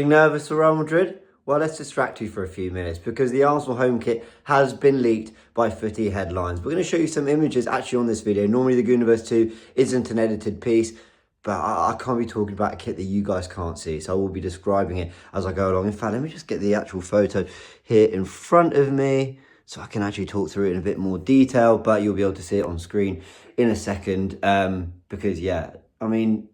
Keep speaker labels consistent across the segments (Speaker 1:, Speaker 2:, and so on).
Speaker 1: Nervous for Real Madrid? Well, let's distract you for a few minutes because the Arsenal home kit has been leaked by Footy Headlines. We're going to show you some images actually on this video. Normally the Goonerverse 2 isn't an edited piece, but I can't be talking about a kit that you guys can't see, so I will be describing it as I go along. In fact, let me just get the actual photo here in front of me so I can actually talk through it in a bit more detail, but you'll be able to see it on screen in a second because, yeah, I mean,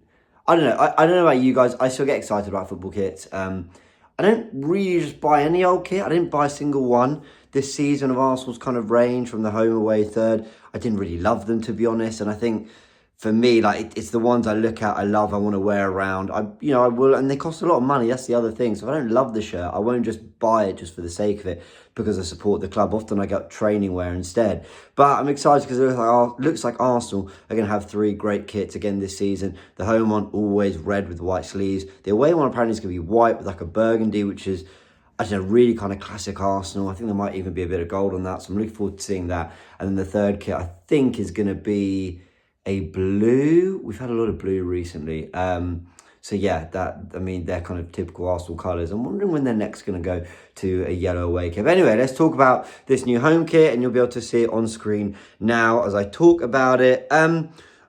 Speaker 1: I don't know. I don't know about you guys. I still get excited about football kits. I don't really just buy any old kit. I didn't buy a single one this season of Arsenal's kind of range from the home away third. I didn't really love them, to be honest. And I think for me, like it's the ones I look at, I love, I want to wear around. I will, and they cost a lot of money. That's the other thing. So if I don't love the shirt, I won't just buy it just for the sake of it because I support the club. Often I get training wear instead. But I'm excited because it looks like Arsenal are going to have three great kits again this season. The home one always red with white sleeves. The away one apparently is going to be white with like a burgundy, which is, I don't know, really kind of classic Arsenal. I think there might even be a bit of gold on that. So I'm looking forward to seeing that. And then the third kit I think is going to be a blue. We've had a lot of blue recently. So yeah, they're kind of typical Arsenal colours. I'm wondering when they're next going to go to a yellow away kit. But anyway, let's talk about this new home kit and you'll be able to see it on screen now as I talk about it.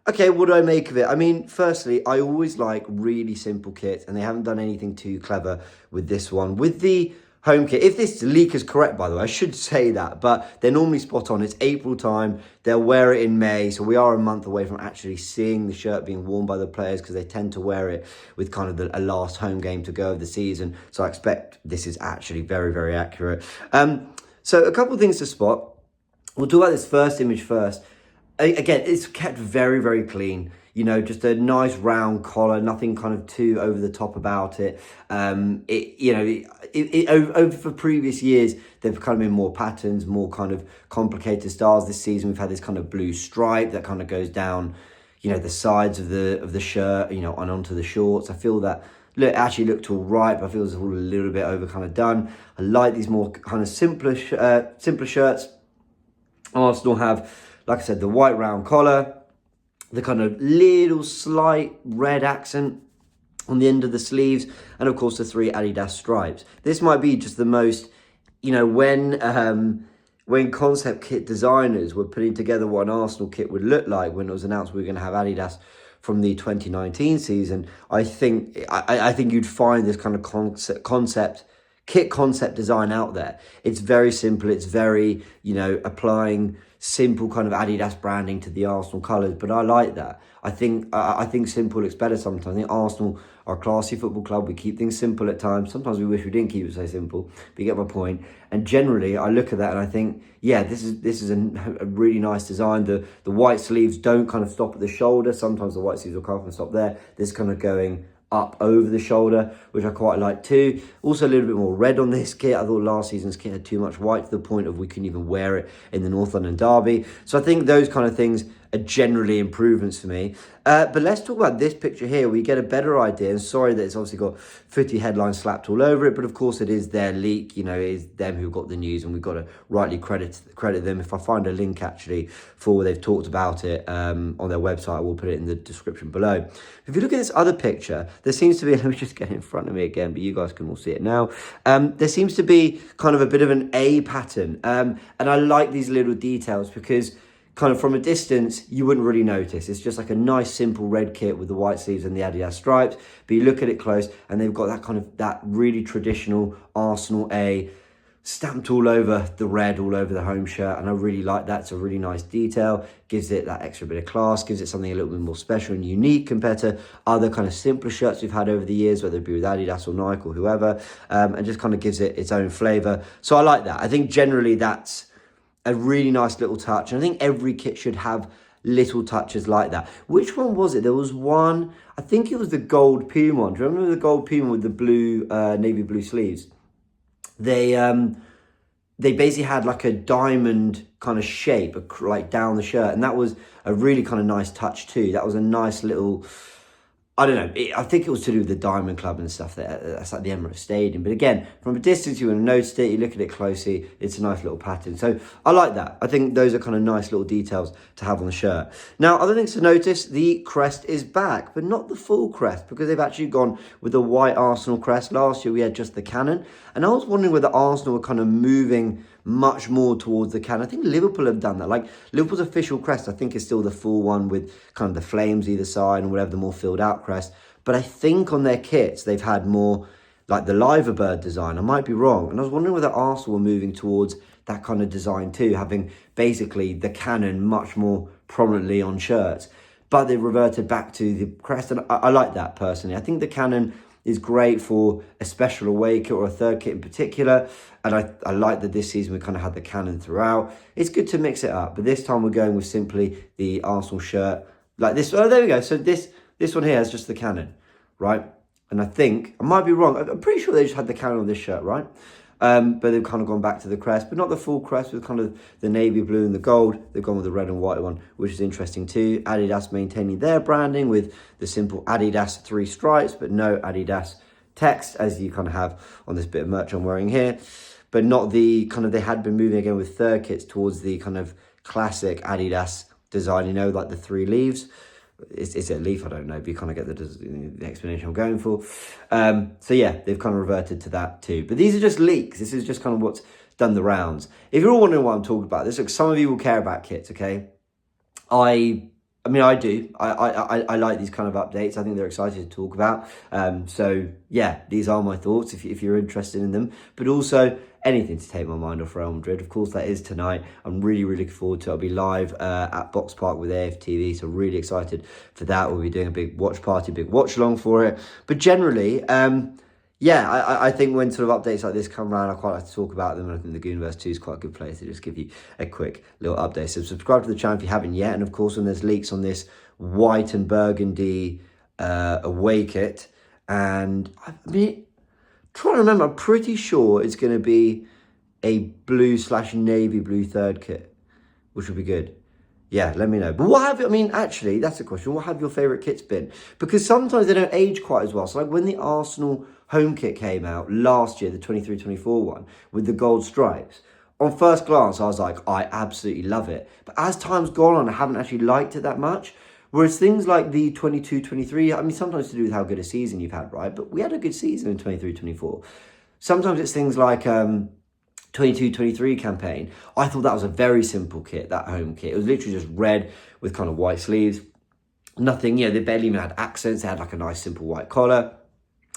Speaker 1: Okay, what do I make of it? I mean, firstly, I always like really simple kits and they haven't done anything too clever with this one. With the home kit, if this leak is correct, by the way, I should say that, but they're normally spot on. It's April time. They'll wear it in May. So we are a month away from actually seeing the shirt being worn by the players because they tend to wear it with kind of a last home game to go of the season. So I expect this is actually very, very accurate. So a couple of things to spot. We'll talk about this first image first. Again, it's kept very, very clean. You know, just a nice round collar, nothing kind of too over the top about it. Over for previous years, they've kind of been more patterns, more kind of complicated styles. This season, we've had this kind of blue stripe that kind of goes down, you know, the sides of the shirt, you know, and onto the shorts. I feel that actually looked all right, but I feel it's all a little bit over kind of done. I like these more kind of simpler shirts. Arsenal have, like I said, the white round collar, the kind of little slight red accent on the end of the sleeves, and of course the three Adidas stripes. This might be just the most, you know, when concept kit designers were putting together what an Arsenal kit would look like when it was announced we were going to have Adidas from the 2019 season, I think you'd find this kind of kit concept design out there. It's very simple. It's very, you know, applying simple kind of Adidas branding to the Arsenal colours, but I like that. I think simple looks better sometimes. I think Arsenal are a classy football club. We keep things simple at times. Sometimes we wish we didn't keep it so simple, but you get my point. And generally, I look at that and I think, yeah, this is a really nice design. The white sleeves don't kind of stop at the shoulder. Sometimes the white sleeves will come and stop there. This kind of going up over the shoulder, which I quite like too. Also a little bit more red on this kit. I thought last season's kit had too much white to the point of we couldn't even wear it in the North London derby. So I think those kind of things are generally improvements for me. But let's talk about this picture here. We get a better idea. And sorry that it's obviously got Footy Headlines slapped all over it, but of course it is their leak. You know, it is them who got the news, and we've got to rightly credit them. If I find a link actually for where they've talked about it on their website, I will put it in the description below. If you look at this other picture, there seems to be, let me just get it in front of me again, but you guys can all see it now. There seems to be kind of a bit of an A pattern. And I like these little details because kind of from a distance, you wouldn't really notice. It's just like a nice, simple red kit with the white sleeves and the Adidas stripes. But you look at it close and they've got that kind of, that really traditional Arsenal A stamped all over the red, all over the home shirt. And I really like that. It's a really nice detail. Gives it that extra bit of class, gives it something a little bit more special and unique compared to other kind of simpler shirts we've had over the years, whether it be with Adidas or Nike or whoever, and just kind of gives it its own flavour. So I like that. I think generally that's a really nice little touch. And I think every kit should have little touches like that. Which one was it? There was one, I think it was the gold Puma one. Do you remember the gold Puma with the blue, navy blue sleeves? They basically had like a diamond kind of shape, like down the shirt. And that was a really kind of nice touch too. That was a nice little, I don't know. I think it was to do with the Diamond Club and stuff. That's like the Emirates Stadium. But again, from a distance, you would have noticed it. You look at it closely. It's a nice little pattern. So I like that. I think those are kind of nice little details to have on the shirt. Now, other things to notice, the crest is back, but not the full crest, because they've actually gone with the white Arsenal crest. Last year, we had just the cannon. And I was wondering whether Arsenal were kind of moving much more towards the cannon. I think Liverpool have done that. Like, Liverpool's official crest, I think, is still the full one with kind of the flames either side and whatever, the more filled out crest. But I think on their kits, they've had more like the Liver Bird design. I might be wrong. And I was wondering whether Arsenal were moving towards that kind of design too, having basically the cannon much more prominently on shirts. But they've reverted back to the crest. And I like that personally. I think the cannon is great for a special away kit or a third kit in particular. And I like that this season we kind of had the cannon throughout. It's good to mix it up. But this time we're going with simply the Arsenal shirt like this. Oh, there we go. So this one here has just the cannon, right? And I think, I might be wrong, I'm pretty sure they just had the cannon on this shirt, right? But they've kind of gone back to the crest, but not the full crest with kind of the navy blue and the gold. They've gone with the red and white one, which is interesting too. Adidas maintaining their branding with the simple Adidas 3 stripes, but no Adidas text, as you kind of have on this bit of merch I'm wearing here. But not the kind of, they had been moving again with third kits towards the kind of classic Adidas design, you know, like the 3 leaves. Is it a leaf? I don't know, but you kind of get the explanation I'm going for. So yeah, they've kind of reverted to that too. But these are just leaks. This is just kind of what's done the rounds. If you're all wondering what I'm talking about, this, look, some of you will care about kits, okay? I mean, I do. I like these kind of updates. I think they're exciting to talk about. So yeah, these are my thoughts if you're interested in them. But also anything to take my mind off Real Madrid. Of course, that is tonight. I'm really looking forward to it. I'll be live at Box Park with AFTV, so really excited for that. We'll be doing a big watch party, big watch along for it. But generally, yeah, I think when sort of updates like this come around, I quite like to talk about them. And I think the Goonerverse 2 is quite a good place to just give you a quick little update. So subscribe to the channel if you haven't yet. And of course, when there's leaks on this white and burgundy away kit, and I mean, trying to remember, I'm pretty sure it's going to be a blue/navy blue third kit, which would be good. Yeah, let me know. But what have you, I mean, actually, that's a question. What have your favourite kits been? Because sometimes they don't age quite as well. So like when the Arsenal home kit came out last year, the 23-24 one, with the gold stripes, on first glance, I was like, I absolutely love it. But as time's gone on, I haven't actually liked it that much. Whereas things like the 22-23, I mean, sometimes to do with how good a season you've had, right? But we had a good season in 23-24. Sometimes it's things like 22-23 campaign. I thought that was a very simple kit, that home kit. It was literally just red with kind of white sleeves. Nothing, you know, they barely even had accents. They had like a nice simple white collar.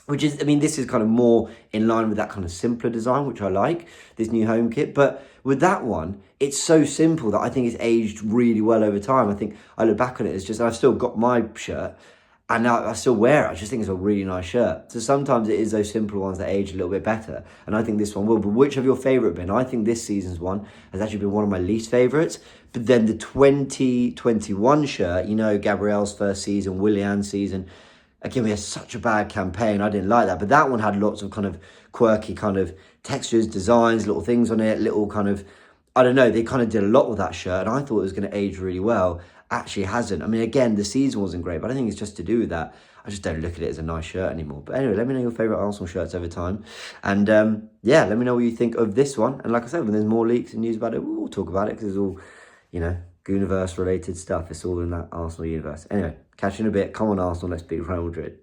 Speaker 1: Which is, I mean, this is kind of more in line with that kind of simpler design, which I like, this new home kit. But with that one, it's so simple that I think it's aged really well over time. I think I look back on it as just, I've still got my shirt and now I still wear it. I just think it's a really nice shirt. So sometimes it is those simple ones that age a little bit better. And I think this one will. But which of your favourite been? I think this season's one has actually been one of my least favourites. But then the 2021 shirt, you know, Gabriel's first season, Willian's season, again, we had such a bad campaign. I didn't like that. But that one had lots of kind of quirky kind of textures, designs, little things on it, little kind of, I don't know, they kind of did a lot with that shirt. And I thought it was going to age really well. Actually hasn't. I mean, again, the season wasn't great, but I think it's just to do with that. I just don't look at it as a nice shirt anymore. But anyway, let me know your favourite Arsenal shirts over time. And yeah, let me know what you think of this one. And like I said, when there's more leaks and news about it, we'll talk about it because it's all, you know, Goonerverse related stuff. It's all in that Arsenal universe. Anyway, catch you in a bit. Come on, Arsenal. Let's beat Real Madrid.